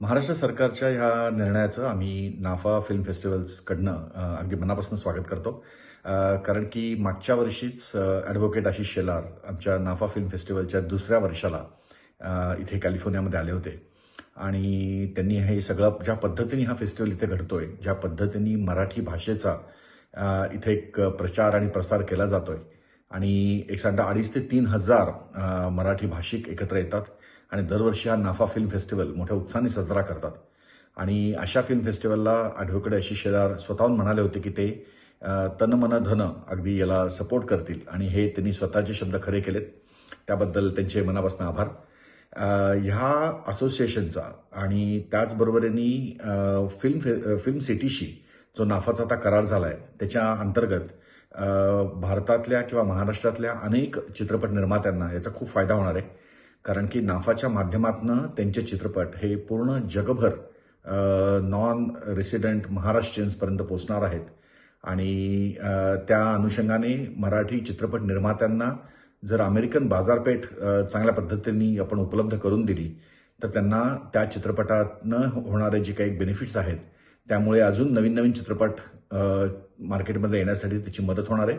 महाराष्ट्र सरकारच्या ह्या निर्णयाचं आम्ही नाफा फिल्म फेस्टिवल्सकडनं अगदी मनापासून स्वागत करतो. कारण की मागच्या वर्षीच ॲडव्होकेट आशिष शेलार आमच्या नाफा फिल्म फेस्टिवलच्या दुसऱ्या वर्षाला इथे कॅलिफोर्नियामध्ये आले होते आणि त्यांनी हे सगळं ज्या पद्धतीने हा फेस्टिवल इथे घडतोय, ज्या पद्धतीने मराठी भाषेचा इथे एक प्रचार आणि प्रसार केला जातोय आणि एक साधारण 2,500 ते 3,000 मराठी भाषिक एकत्र येतात आणि दरवर्षी हा नाफा फिल्म फेस्टिवल मोठ्या उत्साहाने साजरा करतात. आणि अशा फिल्म फेस्टिवलला ॲडव्होकेट आशिष शेलार स्वतःहून म्हणाले होते की ते तन मन धन अगदी याला सपोर्ट करतील आणि हे त्यांनी स्वतःचे शब्द खरे केलेत. त्याबद्दल त्यांचे मनापासून आभार. ह्या असोसिएशनचा आणि त्याचबरोबरीने फिल्म सिटीशी जो नाफाचा आता करार झालाय त्याच्या अंतर्गत भारतातल्या किंवा महाराष्ट्रातल्या अनेक चित्रपट निर्मात्यांना याचा खूप फायदा होणार आहे. कारण की नाफाच्या माध्यमातून त्यांचे चित्रपट हे पूर्ण जगभर नॉन रेसिडेंट महाराष्ट्रीयन्सपर्यंत पोहोचणार आहेत आणि त्या अनुषंगाने मराठी चित्रपट निर्मात्यांना जर अमेरिकन बाजारपेठ चांगल्या पद्धतीने आपण उपलब्ध करून दिली तर त्यांना त्या चित्रपटातनं होणारे जे काही बेनिफिट्स आहेत त्यामुळे अजून नवीन नवीन चित्रपट मार्केटमध्ये येण्यासाठी त्याची मदत होणार आहे.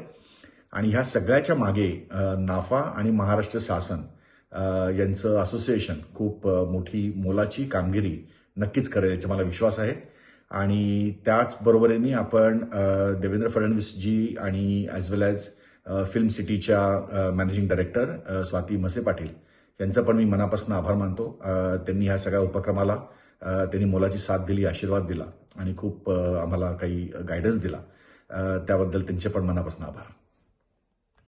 आणि ह्या सगळ्याच्या मागे नाफा आणि महाराष्ट्र शासन यांचं असोसिएशन खूप मोठी मोलाची कामगिरी नक्कीच करेल याचा मला विश्वास आहे. आणि त्याचबरोबरीने आपण देवेंद्र फडणवीसजी आणि ॲज वेल ॲज फिल्म सिटीच्या मॅनेजिंग डायरेक्टर स्वाती मसे पाटील यांचा पण मी मनापासून आभार मानतो. त्यांनी ह्या सगळ्या उपक्रमाला त्यांनी मोलाची साथ दिली, आशीर्वाद दिला आणि खूप आम्हाला काही गायडन्स दिला. त्याबद्दल त्यांचे पण मनापासून आभार.